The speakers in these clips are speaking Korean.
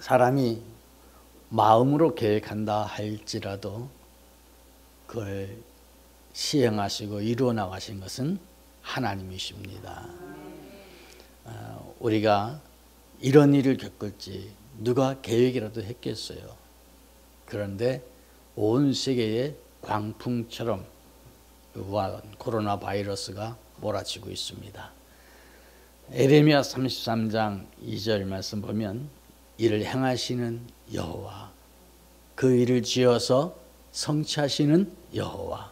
사람이 마음으로 계획한다 할지라도 그걸 시행하시고 이루어 나가신 것은 하나님이십니다. 우리가 이런 일을 겪을지 누가 계획이라도 했겠어요. 그런데 온 세계에 광풍처럼 우한 코로나 바이러스가 몰아치고 있습니다. 에레미야 33장 2절 말씀 보면 이를 행하시는 여호와, 그 일을 지어서 성취하시는 여호와,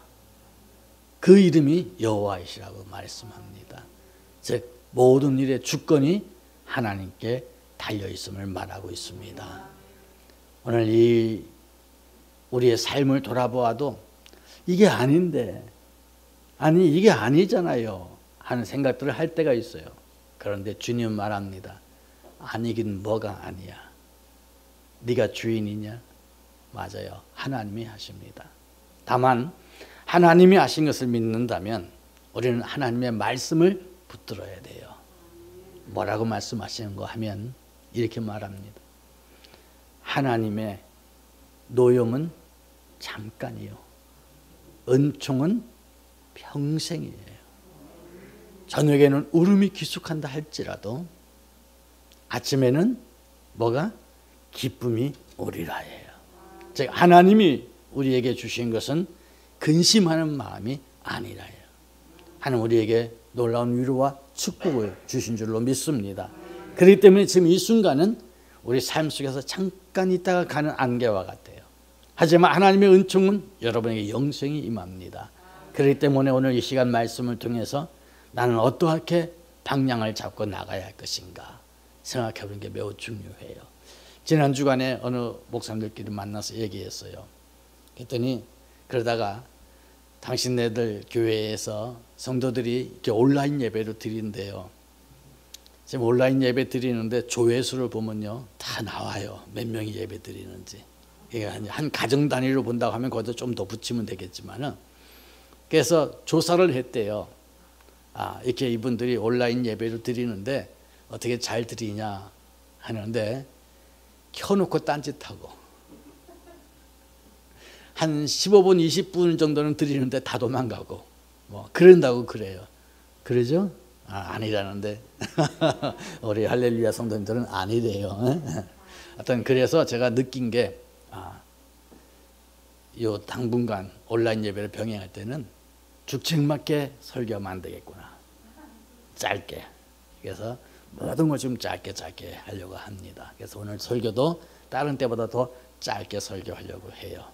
그 이름이 여호와이시라고 말씀합니다. 즉 모든 일의 주권이 하나님께 달려있음을 말하고 있습니다. 오늘 이 우리의 삶을 돌아보아도 이게 아닌데, 아니 이게 아니잖아요 하는 생각들을 할 때가 있어요. 그런데 주님은 말합니다. 아니긴 뭐가 아니야. 네가 주인이냐? 맞아요. 하나님이 하십니다. 다만 하나님이 하신 것을 믿는다면 우리는 하나님의 말씀을 붙들어야 돼요. 뭐라고 말씀하시는 거 하면 이렇게 말합니다. 하나님의 노염은 잠깐이요, 은총은 평생이에요. 저녁에는 울음이 기숙한다 할지라도 아침에는 뭐가? 기쁨이 오리라예요. 즉 하나님이 우리에게 주신 것은 근심하는 마음이 아니라예요. 하나님 우리에게 놀라운 위로와 축복을 주신 줄로 믿습니다. 그렇기 때문에 지금 이 순간은 우리 삶 속에서 잠깐 있다가 가는 안개와 같아요. 하지만 하나님의 은총은 여러분에게 영생이 임합니다. 그렇기 때문에 오늘 이 시간 말씀을 통해서 나는 어떻게 방향을 잡고 나가야 할 것인가 생각해 보는 게 매우 중요해요. 지난 주간에 어느 목사님들끼리 만나서 얘기했어요. 그랬더니 그러다가 당신네들 교회에서 성도들이 이렇게 온라인 예배를 드린대요. 지금 온라인 예배 드리는데 조회수를 보면요 다 나와요. 몇 명이 예배 드리는지. 한 가정 단위로 본다고 하면 거기다 좀 더 붙이면 되겠지만은, 그래서 조사를 했대요. 이렇게 이분들이 온라인 예배를 드리는데 어떻게 잘 드리냐 하는데 켜놓고 딴짓하고 한 15분 20분 정도는 드리는데 다 도망가고 뭐 그런다고 그래요. 그러죠? 아니라는데 우리 할렐루야 성도님들은 아니래요. 하여튼 그래서 제가 느낀 게 요 당분간 온라인 예배를 병행할 때는 죽책맞게 설교하면 안 되겠구나. 짧게. 그래서 모든 걸 좀 짧게 하려고 합니다. 그래서 오늘 설교도 다른 때보다 더 짧게 설교하려고 해요.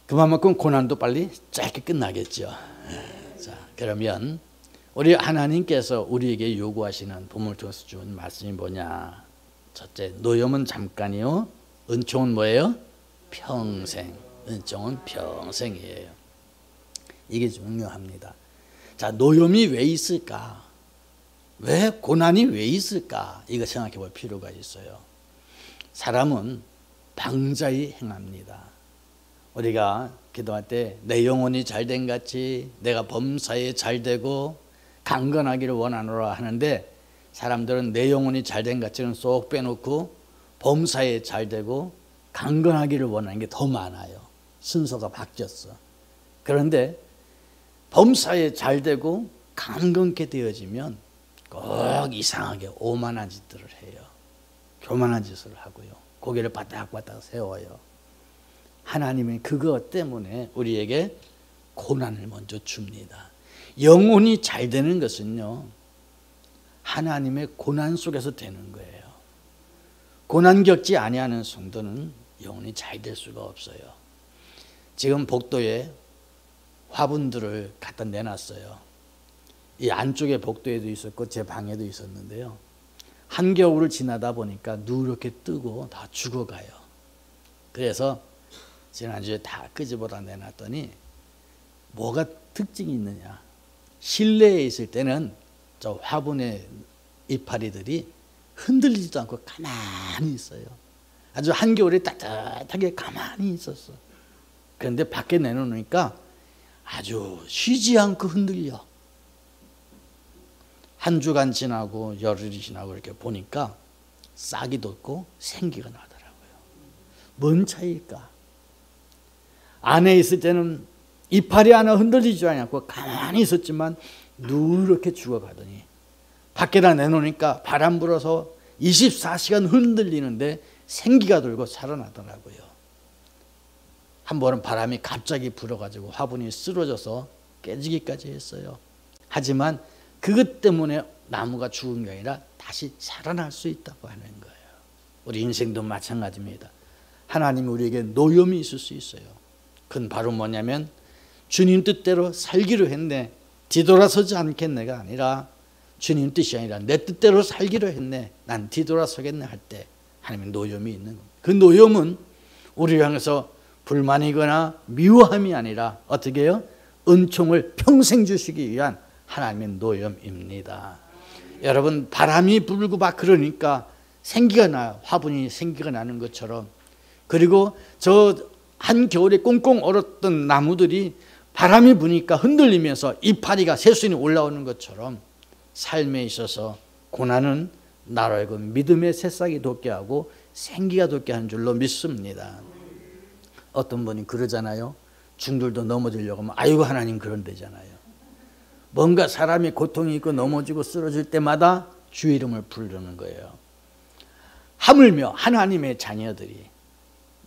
그만큼 고난도 빨리 짧게 끝나겠죠. 자, 그러면 우리 하나님께서 우리에게 요구하시는 본문을 통해서 준 말씀이 뭐냐? 첫째, 노염은 잠깐이요, 은총은 뭐예요? 평생. 은총은 평생이에요. 이게 중요합니다. 자, 노염이 왜 있을까? 왜 고난이 왜 있을까? 이거 생각해 볼 필요가 있어요. 사람은 방자히 행합니다. 우리가 기도할 때 내 영혼이 잘된 같이 내가 범사에 잘되고 강건하기를 원하노라 하는데, 사람들은 내 영혼이 잘된 같이는 쏙 빼놓고 범사에 잘되고 강건하기를 원하는 게 더 많아요. 순서가 바뀌었어. 그런데 범사에 잘되고 강건케 되어지면 꼭 이상하게 오만한 짓들을 해요. 교만한 짓을 하고요. 고개를 바닥바닥 세워요. 하나님은 그것 때문에 우리에게 고난을 먼저 줍니다. 영혼이 잘 되는 것은요, 하나님의 고난 속에서 되는 거예요. 고난 겪지 아니하는 성도는 영혼이 잘 될 수가 없어요. 지금 복도에 화분들을 갖다 내놨어요. 이 안쪽에 복도에도 있었고 제 방에도 있었는데요, 한겨울을 지나다 보니까 누렇게 뜨고 다 죽어가요. 그래서 지난주에 다 끄집어다 내놨더니 뭐가 특징이 있느냐, 실내에 있을 때는 저 화분의 이파리들이 흔들리지도 않고 가만히 있어요. 아주 한겨울에 따뜻하게 가만히 있었어. 그런데 밖에 내놓으니까 아주 쉬지 않고 흔들려. 한 주간 지나고 열흘이 지나고 이렇게 보니까 싹이 돋고 생기가 나더라고요. 뭔 차이일까? 안에 있을 때는 이파리 하나 흔들리지 않고 가만히 있었지만 누렇게 죽어가더니 밖에다 내놓으니까 바람 불어서 24시간 흔들리는데 생기가 돌고 살아나더라고요. 한 번은 바람이 갑자기 불어가지고 화분이 쓰러져서 깨지기까지 했어요. 하지만 그것 때문에 나무가 죽은 게 아니라 다시 살아날 수 있다고 하는 거예요. 우리 인생도 마찬가지입니다. 하나님이 우리에게 노염이 있을 수 있어요. 그건 바로 뭐냐면 주님 뜻대로 살기로 했네, 뒤돌아서지 않겠네가 아니라 주님 뜻이 아니라 내 뜻대로 살기로 했네, 난 뒤돌아서겠네 할 때 하나님의 노염이 있는 겁니다. 그 노염은 우리를 향해서 불만이거나 미워함이 아니라 어떻게 해요? 은총을 평생 주시기 위한 하나님의 노염입니다. 여러분, 바람이 불고 막 그러니까 생기가 나요. 화분이 생기가 나는 것처럼. 그리고 저 한겨울에 꽁꽁 얼었던 나무들이 바람이 부니까 흔들리면서 이파리가 새순이 올라오는 것처럼 삶에 있어서 고난은 나로 하여금 믿음의 새싹이 돋게 하고 생기가 돋게 하는 줄로 믿습니다. 어떤 분이 그러잖아요. 중들도 넘어지려고 하면 아이고 하나님 그런대잖아요. 뭔가 사람이 고통이 있고 넘어지고 쓰러질 때마다 주 이름을 부르는 거예요. 하물며 하나님의 자녀들이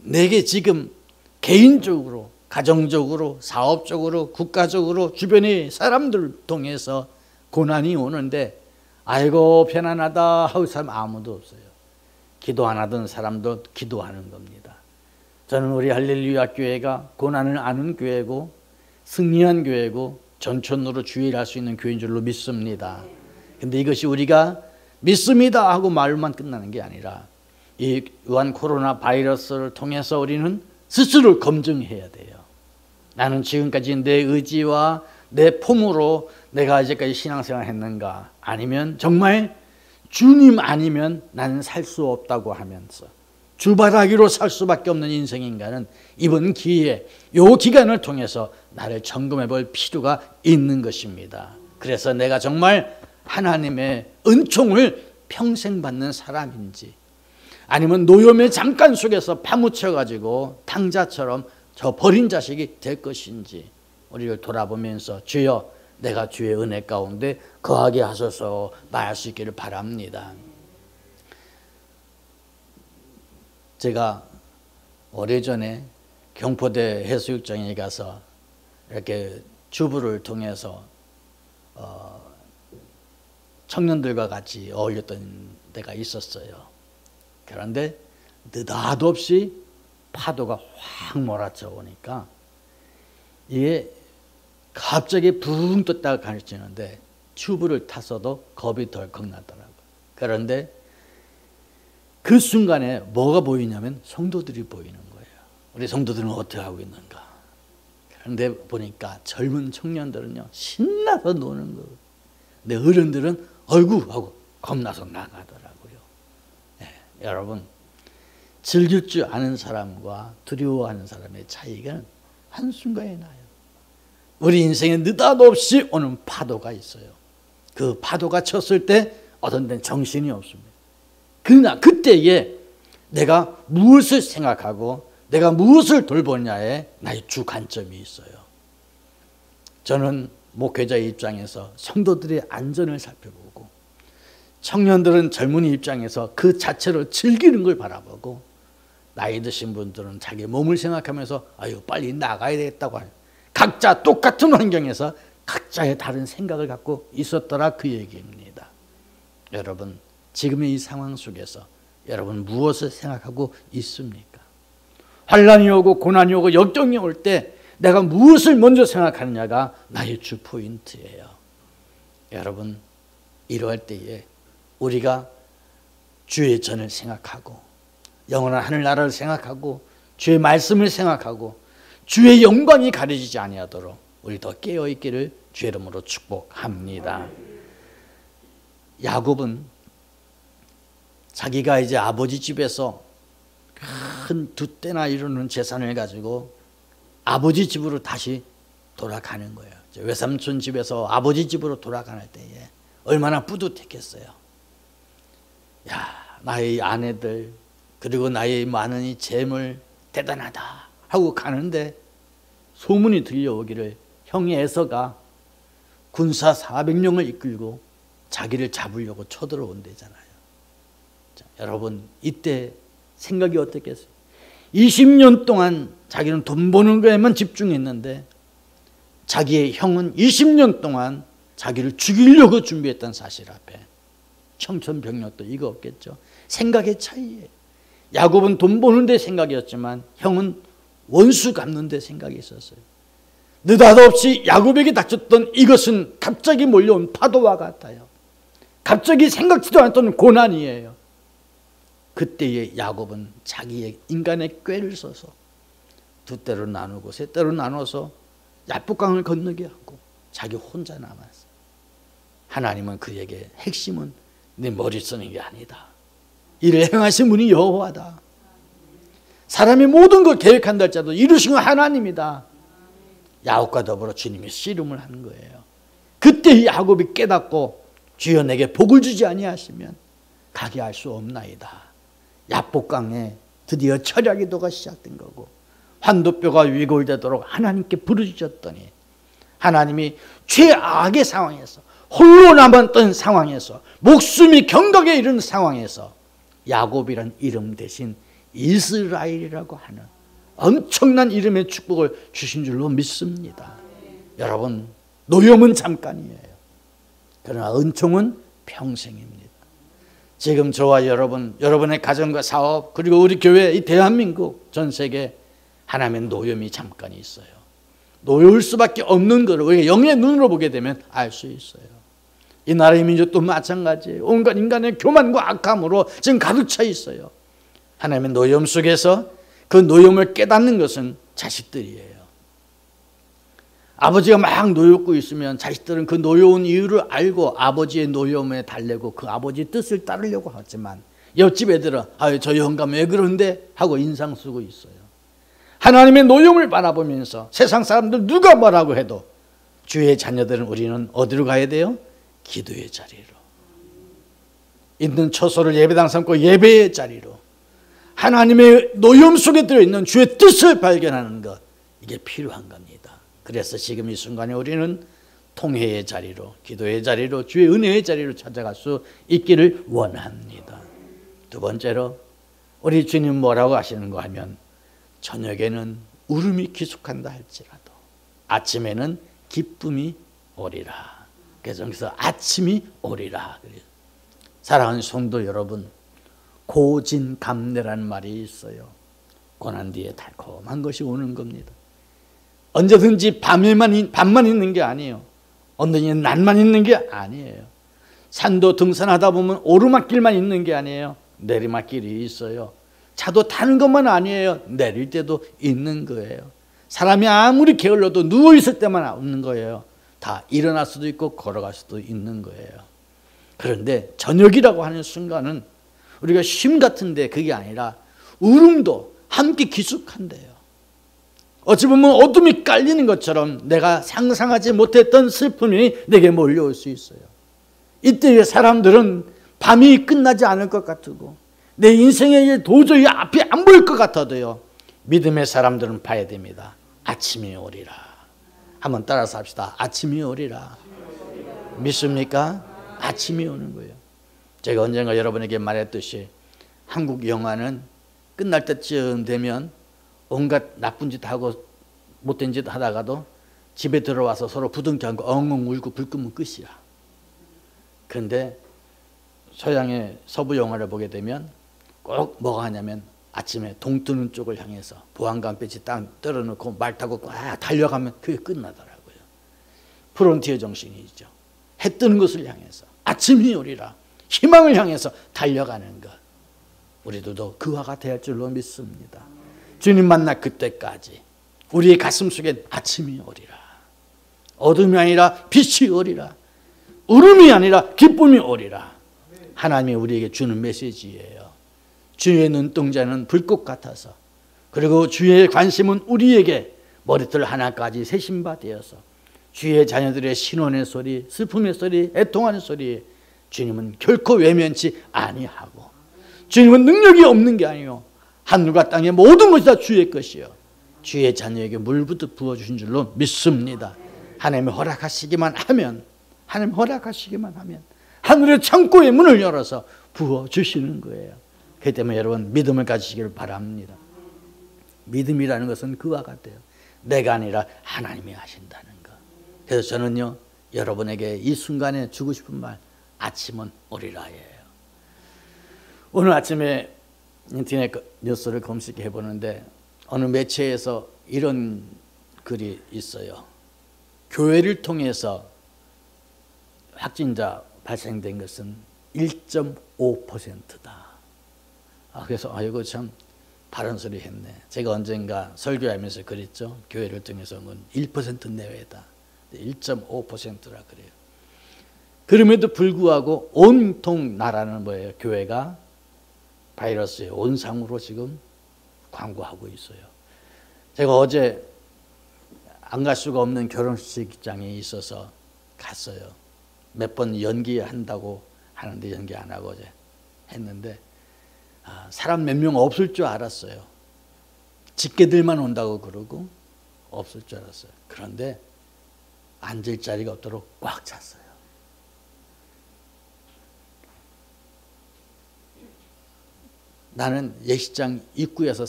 내게 지금 개인적으로, 가정적으로, 사업적으로, 국가적으로 주변의 사람들을 통해서 고난이 오는데 아이고 편안하다 하고 사람 아무도 없어요. 기도 안 하던 사람도 기도하는 겁니다. 저는 우리 할렐루야 교회가 고난을 아는 교회고 승리한 교회고 전천으로 주일할 수 있는 교회인 줄로 믿습니다. 근데 이것이 우리가 믿습니다 하고 말만 끝나는 게 아니라 이 유한 코로나 바이러스를 통해서 우리는 스스로 검증해야 돼요. 나는 지금까지 내 의지와 내 폼으로 내가 이제까지 신앙생활 했는가, 아니면 정말 주님 아니면 나는 살 수 없다고 하면서 주바라기로 살 수밖에 없는 인생인가는 이번 기회에 이 기간을 통해서 나를 점검해 볼 필요가 있는 것입니다. 그래서 내가 정말 하나님의 은총을 평생 받는 사람인지, 아니면 노염의 잠깐 속에서 파묻혀 가지고 탕자처럼 저 버린 자식이 될 것인지 우리를 돌아보면서 주여 내가 주의 은혜 가운데 거하게 하소서 말할 수 있기를 바랍니다. 제가 오래전에 경포대 해수욕장에 가서 이렇게 주부를 통해서 청년들과 같이 어울렸던 때가 있었어요. 그런데 느닷없이 파도가 확 몰아쳐 오니까 이게 갑자기 붕 떴다가 가르치는데 튜브를 탔어도 겁이 덜컥 나더라고요. 그런데 그 순간에 뭐가 보이냐면 성도들이 보이는 거예요. 우리 성도들은 어떻게 하고 있는가. 그런데 보니까 젊은 청년들은요 신나서 노는 거예요. 근데 어른들은 어이구 하고 겁나서 나가더라고요. 네, 여러분, 즐길 줄 아는 사람과 두려워하는 사람의 차이가 한순간에 나요. 우리 인생에 느닷없이 오는 파도가 있어요. 그 파도가 쳤을 때 어떤 데는 정신이 없습니다. 그러나 그때에 내가 무엇을 생각하고 내가 무엇을 돌보냐에 나의 주 관점이 있어요. 저는 목회자의 입장에서 성도들의 안전을 살펴보고, 청년들은 젊은이 입장에서 그 자체로 즐기는 걸 바라보고, 나이 드신 분들은 자기 몸을 생각하면서 아유 빨리 나가야 되겠다고 하는, 각자 똑같은 환경에서 각자의 다른 생각을 갖고 있었더라 그 얘기입니다. 여러분, 지금의 이 상황 속에서 여러분 무엇을 생각하고 있습니까? 환난이 오고 고난이 오고 역경이 올 때 내가 무엇을 먼저 생각하느냐가 나의 주 포인트예요. 여러분, 이러할 때에 우리가 주의 전을 생각하고 영원한 하늘나라를 생각하고 주의 말씀을 생각하고 주의 영광이 가려지지 아니하도록 우리 더 깨어있기를 주의 이름으로 축복합니다. 야곱은 자기가 이제 아버지 집에서 큰 두 떼나 이루는 재산을 가지고 아버지 집으로 다시 돌아가는 거예요. 외삼촌 집에서 아버지 집으로 돌아가는 때에 얼마나 뿌듯했겠어요. 야, 나의 아내들 그리고 나의 많은 이 재물 대단하다 하고 가는데 소문이 들려오기를 형이 에서가 군사 400명을 이끌고 자기를 잡으려고 쳐들어온대잖아요. 자, 여러분 이때 생각이 어떻겠어요? 20년 동안 자기는 돈 버는 거에만 집중했는데 자기의 형은 20년 동안 자기를 죽이려고 준비했던 사실 앞에 청천벽력도 이거 없겠죠. 생각의 차이예요. 야곱은 돈 버는 데 생각이었지만 형은 원수 갚는 데 생각이 있었어요. 느닷없이 야곱에게 닥쳤던 이것은 갑자기 몰려온 파도와 같아요. 갑자기 생각지도 않았던 고난이에요. 그때의 야곱은 자기의 인간의 꾀를 써서 두 때로 나누고 세 때로 나눠서 야복강을 건너게 하고 자기 혼자 남았어요. 하나님은 그에게 핵심은 네 머리 쓰는 게 아니다. 이를 행하신 분이 여호와다. 사람이 모든 걸 계획한다 할지라도 이루신 건 하나님이다. 야곱과 더불어 주님이 씨름을 하는 거예요. 그때 야곱이 깨닫고 주여 내게 복을 주지 아니하시면 가게 할 수 없나이다. 야복강에 드디어 철야기도가 시작된 거고 환도뼈가 위골되도록 하나님께 부르짖었더니 하나님이 최악의 상황에서 홀로 남았던 상황에서 목숨이 경각에 이른 상황에서 야곱이란 이름 대신 이스라엘이라고 하는 엄청난 이름의 축복을 주신 줄로 믿습니다. 여러분 노염은 잠깐이에요. 그러나 은총은 평생입니다. 지금 저와 여러분, 여러분의 가정과 사업 그리고 우리 교회 이 대한민국 전 세계 하나님의 노염이 잠깐이 있어요. 노여울 수밖에 없는 것을 우리가 영의 눈으로 보게 되면 알 수 있어요. 이 나라의 민족도 마찬가지예요. 온갖 인간의 교만과 악함으로 지금 가득 차 있어요. 하나님의 노염 속에서 그 노염을 깨닫는 것은 자식들이에요. 아버지가 막 노엽고 있으면 자식들은 그 노여운 이유를 알고 아버지의 노여움에 달래고 그 아버지 뜻을 따르려고 하지만 옆집 애들은 아유 저 영감 왜 그런데 하고 인상 쓰고 있어요. 하나님의 노여움을 바라보면서 세상 사람들 누가 뭐라고 해도 주의 자녀들은 우리는 어디로 가야 돼요? 기도의 자리로. 있는 처소를 예배당 삼고 예배의 자리로. 하나님의 노여움 속에 들어있는 주의 뜻을 발견하는 것, 이게 필요한 겁니다. 그래서 지금 이 순간에 우리는 통회의 자리로, 기도의 자리로, 주의 은혜의 자리로 찾아갈 수 있기를 원합니다. 두 번째로 우리 주님 뭐라고 하시는가 하면 저녁에는 울음이 기숙한다 할지라도 아침에는 기쁨이 오리라. 그래서 여기서 아침이 오리라. 사랑하는 성도 여러분, 고진감래라는 말이 있어요. 고난 뒤에 달콤한 것이 오는 겁니다. 언제든지 밤만 있는 게 아니에요. 언제든지 낮만 있는 게 아니에요. 산도 등산하다 보면 오르막길만 있는 게 아니에요. 내리막길이 있어요. 차도 타는 것만 아니에요. 내릴 때도 있는 거예요. 사람이 아무리 게을러도 누워있을 때만 없는 거예요. 다 일어날 수도 있고 걸어갈 수도 있는 거예요. 그런데 저녁이라고 하는 순간은 우리가 쉼 같은데 그게 아니라 울음도 함께 기숙한대요. 어찌 보면 어둠이 깔리는 것처럼 내가 상상하지 못했던 슬픔이 내게 몰려올 수 있어요. 이때의 사람들은 밤이 끝나지 않을 것 같고 내 인생에 도저히 앞이 안 보일 것 같아도요, 믿음의 사람들은 봐야 됩니다. 아침이 오리라. 한번 따라서 합시다. 아침이 오리라. 믿습니까? 아침이 오는 거예요. 제가 언젠가 여러분에게 말했듯이 한국 영화는 끝날 때쯤 되면 온갖 나쁜 짓 하고 못된 짓 하다가도 집에 들어와서 서로 부둥켜 안고 엉엉 울고 불 끄면 끝이야. 그런데 서양의 서부 영화를 보게 되면 꼭 뭐가 하냐면 아침에 동 뜨는 쪽을 향해서 보안관배지 딱 떨어놓고 말 타고 꽉 달려가면 그게 끝나더라고요. 프론티어 정신이죠. 해 뜨는 것을 향해서 아침이 오리라. 희망을 향해서 달려가는 것. 우리들도 그와 같아야 할 줄로 믿습니다. 주님 만날 그때까지 우리의 가슴 속에 아침이 오리라. 어둠이 아니라 빛이 오리라. 울음이 아니라 기쁨이 오리라. 하나님이 우리에게 주는 메시지예요. 주의 눈동자는 불꽃 같아서, 그리고 주의 관심은 우리에게 머리털 하나까지 세신바 되어서 주의 자녀들의 신원의 소리, 슬픔의 소리, 애통하는 소리 주님은 결코 외면치 아니하고 주님은 능력이 없는 게 아니요 하늘과 땅의 모든 것이 다 주의 것이요 주의 자녀에게 물부터 부어주신 줄로 믿습니다. 하나님이 허락하시기만 하면 하늘의 창고의 문을 열어서 부어주시는 거예요. 그렇기 때문에 여러분 믿음을 가지시기를 바랍니다. 믿음이라는 것은 그와 같아요. 내가 아니라 하나님이 하신다는 것. 그래서 저는요 여러분에게 이 순간에 주고 싶은 말, 아침은 오리라예요. 오늘 아침에 인터넷 뉴스를 검색해 보는데 어느 매체에서 이런 글이 있어요. 교회를 통해서 확진자 발생된 것은 1.5%다. 그래서 이거 참 바른 소리 했네. 제가 언젠가 설교하면서 그랬죠. 교회를 통해서는 1% 내외다. 1.5%라 그래요. 그럼에도 불구하고 온통 나라는 뭐예요? 교회가 바이러스의 온상으로 지금 광고하고 있어요. 제가 어제 안 갈 수가 없는 결혼식장에 있어서 갔어요. 몇 번 연기한다고 하는데 연기 안 하고 어제 했는데 사람 몇 명 없을 줄 알았어요. 직계들만 온다고 그러고 없을 줄 알았어요. 그런데 앉을 자리가 없도록 꽉 찼어요. 나는 예식장 입구에서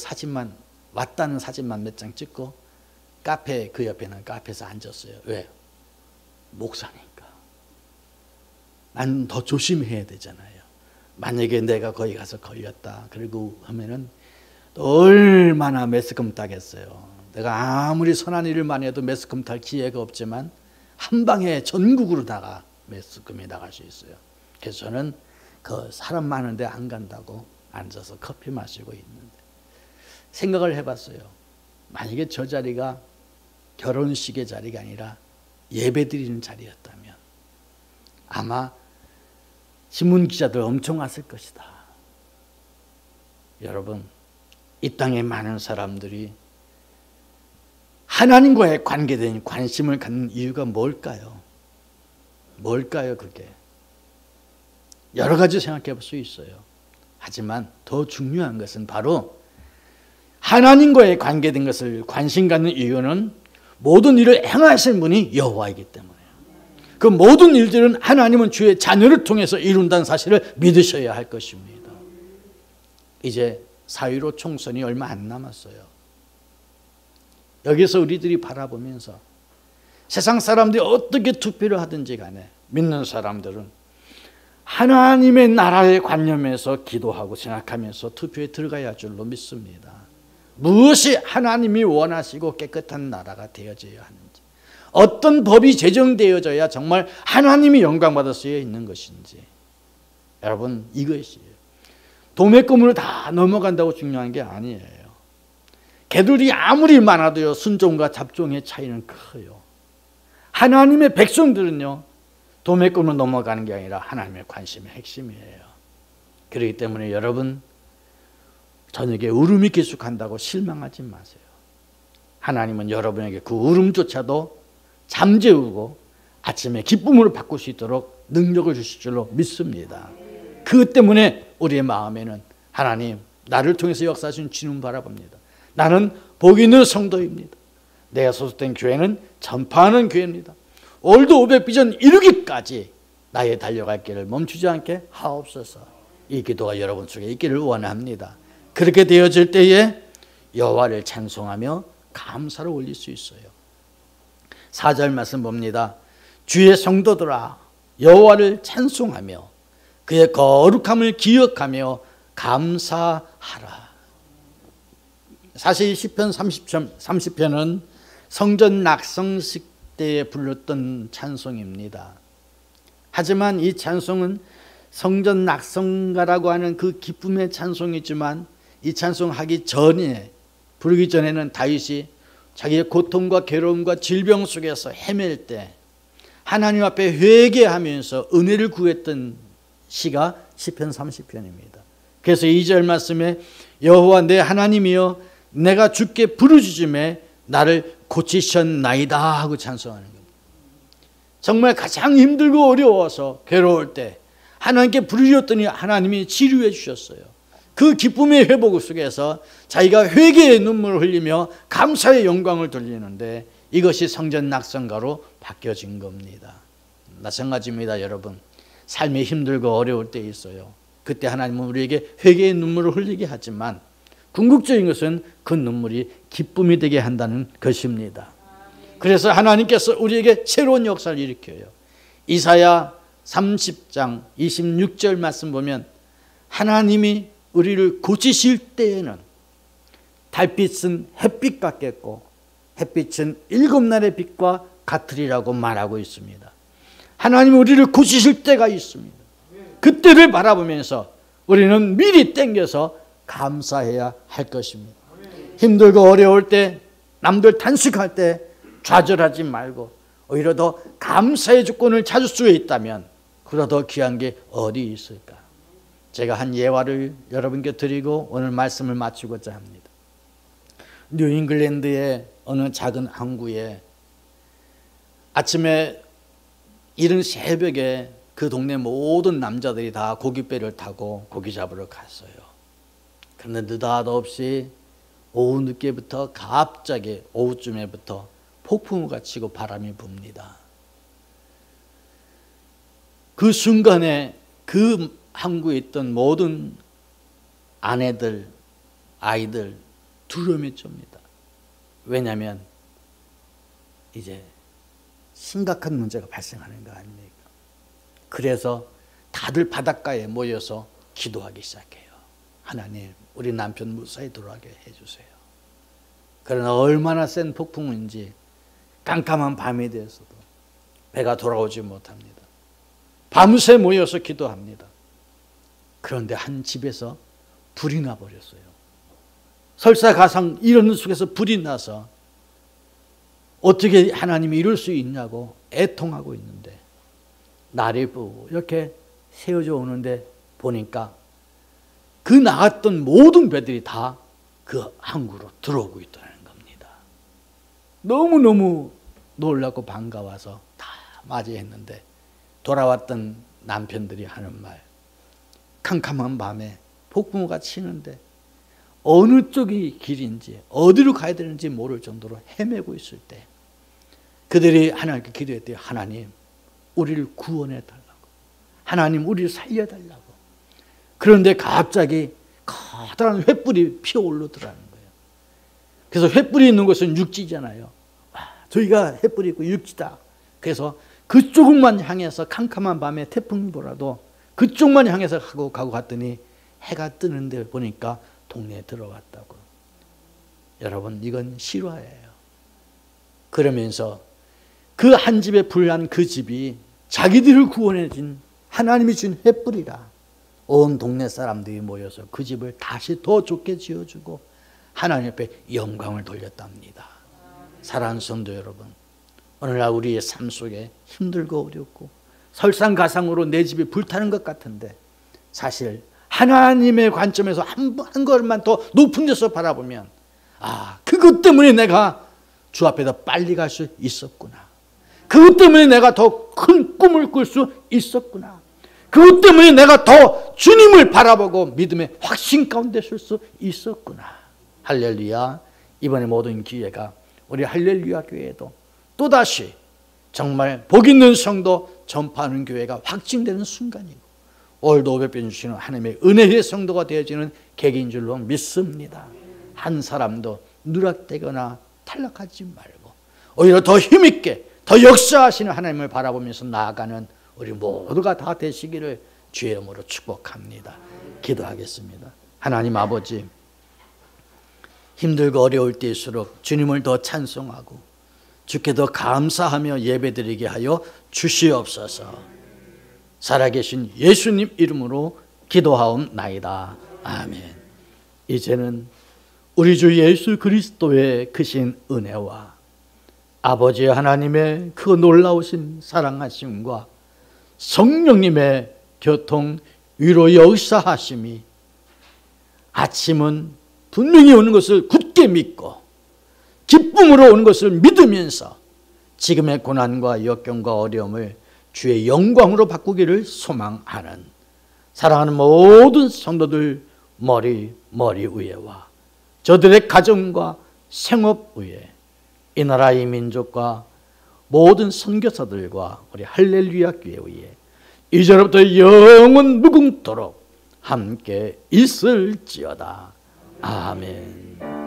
왔다는 사진만 몇 장 찍고 카페 그 옆에는 카페에서 앉았어요. 왜? 목사니까. 난 더 조심해야 되잖아요. 만약에 내가 거기 가서 걸렸다 그리고 하면은 또 얼마나 매스컴 타겠어요. 내가 아무리 선한 일을 많이 해도 매스컴 탈 기회가 없지만 한 방에 전국으로 매스컴이 나갈 수 있어요. 그래서 저는 그 사람 많은데 안 간다고 앉아서 커피 마시고 있는데 생각을 해봤어요. 만약에 저 자리가 결혼식의 자리가 아니라 예배드리는 자리였다면 아마 신문 기자들 엄청 왔을 것이다. 여러분, 이 땅에 많은 사람들이 하나님과의 관계된 관심을 갖는 이유가 뭘까요? 뭘까요, 그게? 여러 가지 생각해 볼 수 있어요. 하지만 더 중요한 것은 바로 하나님과의 관계된 것을 관심 갖는 이유는 모든 일을 행하신 분이 여호와이기 때문에요. 그 모든 일들은 하나님은 주의 자녀를 통해서 이룬다는 사실을 믿으셔야 할 것입니다. 이제 4.15 총선이 얼마 안 남았어요. 여기서 우리들이 바라보면서 세상 사람들이 어떻게 투표를 하든지 간에 믿는 사람들은 하나님의 나라의 관념에서 기도하고 생각하면서 투표에 들어가야 할 줄로 믿습니다. 무엇이 하나님이 원하시고 깨끗한 나라가 되어져야 하는지, 어떤 법이 제정되어져야 정말 하나님이 영광받을 수 있는 것인지, 여러분 이것이에요. 도매금으로 다 넘어간다고 중요한 게 아니에요. 개들이 아무리 많아도요 순종과 잡종의 차이는 커요. 하나님의 백성들은요 도매금으로 넘어가는 게 아니라 하나님의 관심의 핵심이에요. 그렇기 때문에 여러분 저녁에 울음이 계속한다고 실망하지 마세요. 하나님은 여러분에게 그 울음조차도 잠재우고 아침에 기쁨으로 바꿀 수 있도록 능력을 주실 줄로 믿습니다. 그 때문에 우리의 마음에는 하나님 나를 통해서 역사하신 주님을 바라봅니다. 나는 복 있는 성도입니다. 내가 소속된 교회는 전파하는 교회입니다. 올드 오백 비전 이루기까지 나의 달려갈 길을 멈추지 않게 하옵소서. 이 기도가 여러분 속에 있기를 원합니다. 그렇게 되어질 때에 여호와를 찬송하며 감사를 올릴 수 있어요. 4절 말씀 봅니다. 주의 성도들아 여호와를 찬송하며 그의 거룩함을 기억하며 감사하라. 사실 시편 30편은 성전 낙성식 때에 불렀던 찬송입니다. 하지만 이 찬송은 성전 낙성가라고 하는 그 기쁨의 찬송이지만 이 찬송하기 전에, 부르기 전에는 다윗이 자기의 고통과 괴로움과 질병 속에서 헤맬 때 하나님 앞에 회개하면서 은혜를 구했던 시가 시편 30편입니다. 그래서 2절 말씀에 여호와 내 하나님이여 내가 주께 부르짖음에 나를 고치셨나이다 하고 찬송하는 겁니다. 정말 가장 힘들고 어려워서 괴로울 때 하나님께 부르짖었더니 하나님이 치료해 주셨어요. 그 기쁨의 회복 속에서 자기가 회개의 눈물을 흘리며 감사의 영광을 돌리는데 이것이 성전 낙성가로 바뀌어진 겁니다. 마찬가지입니다. 여러분, 삶이 힘들고 어려울 때 있어요. 그때 하나님은 우리에게 회개의 눈물을 흘리게 하지만 궁극적인 것은 그 눈물이 기쁨이 되게 한다는 것입니다. 그래서 하나님께서 우리에게 새로운 역사를 일으켜요. 이사야 30장 26절 말씀 보면 하나님이 우리를 고치실 때에는 달빛은 햇빛 같겠고 햇빛은 7날의 빛과 같으리라고 말하고 있습니다. 하나님이 우리를 고치실 때가 있습니다. 그때를 바라보면서 우리는 미리 땡겨서 감사해야 할 것입니다. 힘들고 어려울 때, 남들 탄식할 때 좌절하지 말고 오히려 더 감사의 조건을 찾을 수 있다면 그보다 더 귀한 게 어디 있을까? 제가 한 예화를 여러분께 드리고 오늘 말씀을 마치고자 합니다. 뉴잉글랜드의 어느 작은 항구에 아침에 이른 새벽에 그 동네 모든 남자들이 다 고깃배를 타고 고기 잡으러 갔어요. 그런데 느닷없이 오후 늦게부터 갑자기 오후쯤에부터 폭풍우가 치고 바람이 붑니다. 그 순간에 그 항구에 있던 모든 아내들, 아이들 두려움이 쫌니다. 왜냐하면 이제 심각한 문제가 발생하는 거 아닙니까? 그래서 다들 바닷가에 모여서 기도하기 시작해요. 하나님, 우리 남편 무사히 돌아가게 해주세요. 그러나 얼마나 센 폭풍인지 깜깜한 밤이 되어서도 배가 돌아오지 못합니다. 밤새 모여서 기도합니다. 그런데 한 집에서 불이 나버렸어요. 설사가상 이런 속에서 불이 나서 어떻게 하나님이 이럴 수 있냐고 애통하고 있는데 날이 이렇게 새어져 오는데 보니까 그 나갔던 모든 배들이 다 그 항구로 들어오고 있다는 겁니다. 너무너무 놀랍고 반가워서 다 맞이했는데 돌아왔던 남편들이 하는 말, 캄캄한 밤에 폭풍우가 치는데 어느 쪽이 길인지 어디로 가야 되는지 모를 정도로 헤매고 있을 때 그들이 하나님께 기도했대요. 하나님, 우리를 구원해 달라고. 하나님, 우리를 살려달라고. 그런데 갑자기 커다란 횃불이 피어오르더라는 거예요. 그래서 횃불이 있는 곳은 육지잖아요. 저희가 횃불이 있고 육지다. 그래서 그쪽만 향해서 캄캄한 밤에 태풍이 불어도 그쪽만 향해서 가고 갔더니 해가 뜨는데 보니까 동네에 들어왔다고. 여러분, 이건 실화예요. 그러면서 그 한 집에 불난 그 집이 자기들을 구원해 준 하나님이 준 횃불이라 온 동네 사람들이 모여서 그 집을 다시 더 좋게 지어주고 하나님 앞에 영광을 돌렸답니다. 사랑하는 성도 여러분, 오늘날 우리의 삶 속에 힘들고 어렵고 설상가상으로 내 집이 불타는 것 같은데 사실 하나님의 관점에서 한 걸음만 더 높은 데서 바라보면 그것 때문에 내가 주 앞에 더 빨리 갈 수 있었구나. 그것 때문에 내가 더 큰 꿈을 꿀 수 있었구나. 그것 때문에 내가 더 주님을 바라보고 믿음의 확신 가운데 설 수 있었구나. 할렐루야. 이번에 모든 기회가 우리 할렐루야 교회에도 또다시 정말 복 있는 성도 전파하는 교회가 확증되는 순간이고 오늘도 500배 주시는 하나님의 은혜의 성도가 되어지는 계기인 줄로 믿습니다. 한 사람도 누락되거나 탈락하지 말고 오히려 더 힘있게 더 역사하시는 하나님을 바라보면서 나아가는 우리 모두가 다 되시기를 주의 이름으로 축복합니다. 기도하겠습니다. 하나님 아버지, 힘들고 어려울 때일수록 주님을 더 찬송하고 주께 더 감사하며 예배드리게 하여 주시옵소서. 살아계신 예수님 이름으로 기도하옵나이다. 아멘. 이제는 우리 주 예수 그리스도의 크신 은혜와 아버지 하나님의 그 놀라우신 사랑하심과 성령님의 교통 위로 역사하심이 아침은 분명히 오는 것을 굳게 믿고 기쁨으로 오는 것을 믿으면서 지금의 고난과 역경과 어려움을 주의 영광으로 바꾸기를 소망하는 사랑하는 모든 성도들 머리 위에와 저들의 가정과 생업 위에 이 나라의 민족과 모든 선교사들과 우리 할렐루야 교회 위에 이제로부터 영원 무궁토록 함께 있을지어다. 아멘.